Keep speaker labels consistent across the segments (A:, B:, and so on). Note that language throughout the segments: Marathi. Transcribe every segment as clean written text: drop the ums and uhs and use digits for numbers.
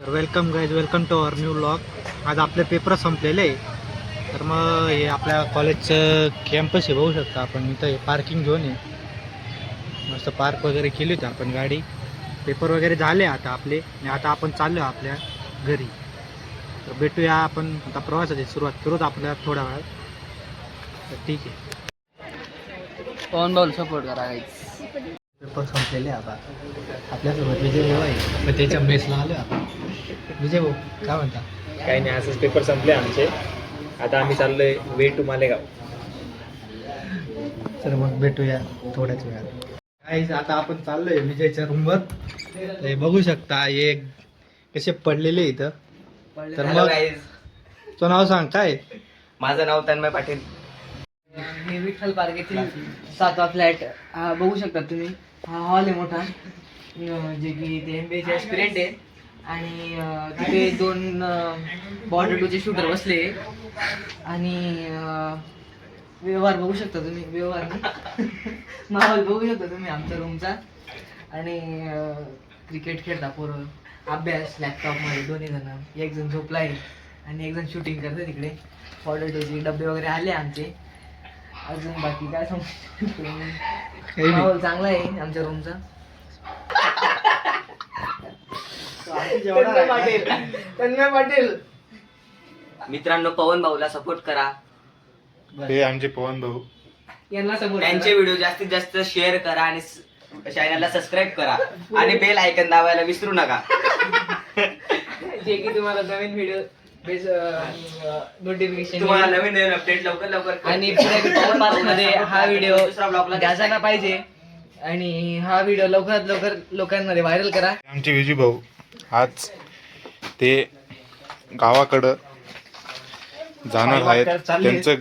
A: Welcome guys, welcome to our new vlog. आज आपले पेपर संपलेले आहे. तर मग हे आपल्या कॉलेजचं कॅम्पस आहे, बघू शकता आपण. इथं हे पार्किंग झोन आहे. मस्त पार्क वगैरे केली होती आपण गाडी. पेपर वगैरे झाले आता आपले आणि आता आपण चाललो आपल्या घरी. तर भेटूया आपण आता प्रवासाची सुरुवात करूच आपल्या थोड्या वेळात. तर ठीक आहे.
B: पवन भाऊ सपोर्ट करा गाईज.
A: पेपर संपलेले आता. आपल्यासोबत विजय भाऊ आहे, पण त्याच्या मेसला आलो आपण. विजय भाऊ काय म्हणता?
C: काही नाही, असंच पेपर संपले आमचे. आता आम्ही चाललोय वे टू मालेगाव.
A: तर मग भेटूया थोड्याच वेळात. काहीच आता आपण चाललोय विजयच्या रूमवर. हे बघू शकता, हे कसे पडलेले इथं. तर मग तुझं नाव सांग काय?
C: माझं नाव तन्मय पाटील.
B: हे विठ्ठल पार्क येथील 7वा फ्लॅट बघू शकता तुम्ही. हा हॉल आहे मोठा, जे की ते MBA चे ॲस्पिरंट आहे. आणि तिथे 2 बॉर्डर 2चे शूटर बसले. आणि व्यवहार बघू शकता तुम्ही, व्यवहार माहोल बघू शकता तुम्ही आमच्या रूमचा. आणि क्रिकेट खेळता पोरं, अभ्यास लॅपटॉपमध्ये. दोन्ही जण, एक जण झोपला आहे आणि एक जण शूटिंग करते तिकडे. बॉर्डर 2चे डबे वगैरे आले आमचे. अजून बाकी काय सांगू, माहोल चांगला आहे आमच्या रूमचा. तन्मय पाटील.
D: मित्रांनो, पवन भाऊला सपोर्ट करा.
E: हे आमचे पवन भाऊ.
B: यांना सपोर्ट
D: त्यांचे व्हिडिओ जास्तीत जास्त शेअर करा आणि चॅनलला सबस्क्राईब करा आणि बेल आयकन दाबायला विसरू नका.
B: जे की तुम्हाला नवीन व्हिडिओ नोटिफिकेशन
D: तुम्हाला नवीन नवीन अपडेट लवकर
B: आणि पवन पार्क मध्ये हा व्हिडिओ
D: दुसरा ब्लॉगला
B: गाजायला पाहिजे. आणि हा व्हिडिओ लवकरात लवकर लोकांमध्ये व्हायरल करा.
E: आमचे विजू भाऊ आज ते गावाकडं जाणार आहेत. त्यांचं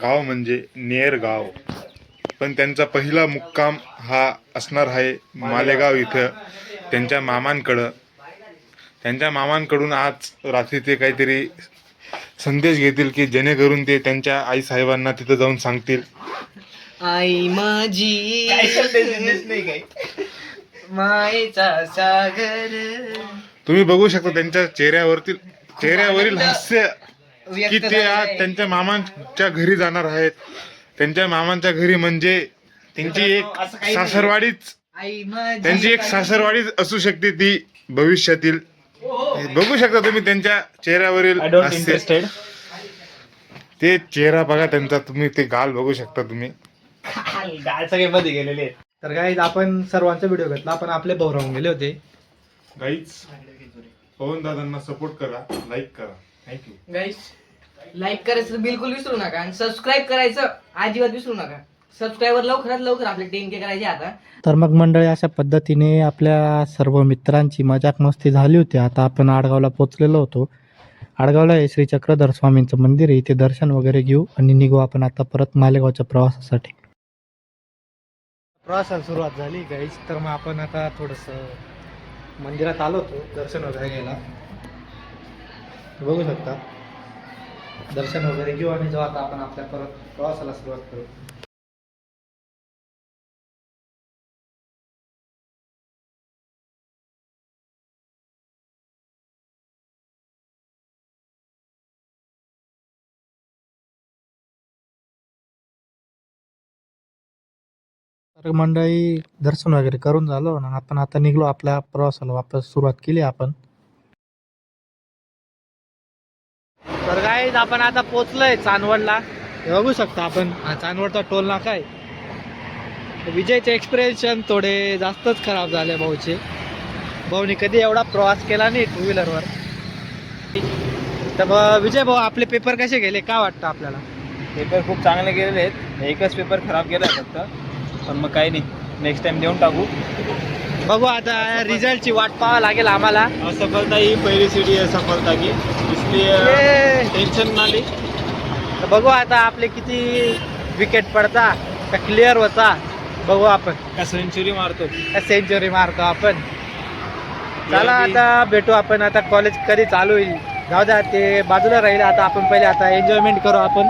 E: गाव म्हणजे नेर गाव, पण त्यांचा पहिला मुक्काम हा असणार आहे मालेगाव इथं त्यांच्या मामांकडं. त्यांच्या मामांकडून आज रात्री ते काहीतरी संदेश घेतील की जेणेकरून ते त्यांच्या आई साहेबांना तिथं जाऊन सांगतील,
B: आई माझी मायेचा सागर.
E: तुम्ही बघू शकता त्यांच्या चेहऱ्यावरील हास्य की ते आज त्यांच्या मामांच्या घरी जाणार आहेत. त्यांच्या मामांच्या घरी म्हणजे त्यांची एक सासरवाडीच,
B: आई माझी
E: त्यांची एक सासरवाडीच असू शकते ती भविष्यातील. बघू शकता तुम्ही त्यांच्या चेहऱ्यावरील हास्य. ते चेहरा बघा त्यांचा, तुम्ही ते गाल बघू शकता तुम्ही.
C: गाल सगळे मध्ये गेलेले आहेत.
A: तर गाईज आपण सर्वांचा व्हिडिओ घेतला, आपण आपले भाऊ राहून गेले होते.
E: गाईज पवन दादांना सपोर्ट करा, लाईक करा. थँक्यू
B: गाईस. लाईक करायचं बिलकुल विसरू नका आणि सबस्क्राईब करायचं अजिबात विसरू नका. सबस्क्रायबर लवकरात लवकर आपले 10K करायचे आता.
A: तर मग मंडळी, अशा पद्धतीने आपल्या सर्व मित्रांची मजाक मस्ती झाली होती. आता आपण आडगावला पोचलेलो होतो. आडगावला हे श्री चक्रधर स्वामींचं मंदिर आहे, इथे दर्शन वगैरे घेऊ आणि निघू आपण आता परत मालेगावच्या प्रवासासाठी. प्रवासाला सुरुवात झाली गाईज. तर मग आपण आता थोडंसं मंदिरात आलो होतो दर्शन वगैरे घ्यायला. बघू शकता, दर्शन वगैरे घेऊ आणि जेव्हा आता आपण आपल्या परत प्रवासाला सुरुवात करू. तर मंडळी, दर्शन वगैरे करून झालं ना, आपण आता निघलो आपल्या प्रवासाला. वापस सुरुवात केली आपण. तर गाईज आपण आता पोचलोय चांदवडला. हे बघू शकता आपण, हा चांदवडचा टोल नाका आहे. विजयचे एक्सप्रेशन थोडे जास्तच खराब झाले भाऊचे. भाऊनी कधी एवढा प्रवास केला नाही 2 व्हीलरवर. तर मग विजय भाऊ, आपले पेपर कसे गेले, काय वाटतं आपल्याला?
C: पेपर खूप चांगले गेलेले आहेत. एकच पेपर खराब गेला फक्त, पण मग काही नाही, नेक्स्ट टाइम देऊन टाकू.
A: बघू आता रिझल्टची वाट पाहावं लागेल आम्हाला.
C: असफलता ही पहिली सीडी आहे सफलता की, इसलिए टेन्शन ना ली.
A: तर बघू आता आपले किती विकेट पडता का क्लिअर होता, बघू आपण.
C: का सेंचुरी मारतो.
A: का सेंचुरी मारतो आपण. चला आता भेटू आपण. आता कॉलेज कधी चालू होईल जाऊ द्या, ते बाजूला राहील. आता आपण पहिले आता एन्जॉयमेंट करू आपण.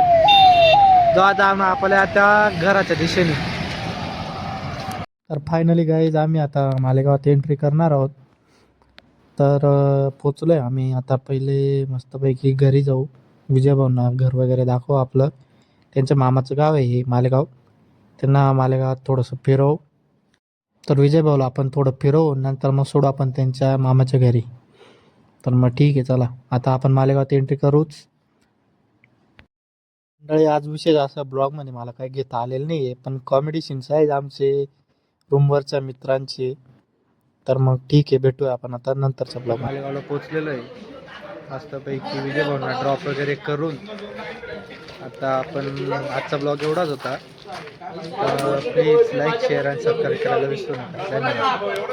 A: जाऊ आता आपल्या आता घराच्या दिशेने. तर फायनली गाईज आम्ही आता मालेगावात एंट्री करणार आहोत. तर पोचलो आहे आम्ही. आता पहिले मस्तपैकी घरी जाऊ. विजयभाऊंना घर वगैरे दाखवू आपलं. त्यांच्या मामाचं गाव आहे हे मालेगाव. त्यांना मालेगावात थोडंसं फिरवू. तर विजयभाऊला आपण थोडं फिरवू, नंतर मग सोडू आपण त्यांच्या मामाच्या घरी. तर मग ठीक आहे, चला आता आपण मालेगावात एंट्री करूच. मंडळी, आज विशेष असा ब्लॉगमध्ये मला काही घेता आलेलं नाही आहे, पण कॉमेडी सीन्स आहेत आमचे रूमवरच्या मित्रांचे. तर मग ठीक आहे, भेटूया आपण आता नंतरच्या ब्लॉग. मालेगावला पोचलेलो आहे मस्तपैकी विजयभाऊंना ड्रॉप वगैरे करून. आता आपण आजचा ब्लॉग एवढाच होता. प्लीज लाईक शेअर आणि सबस्क्राईब करायला विसरू नका. धन्यवाद.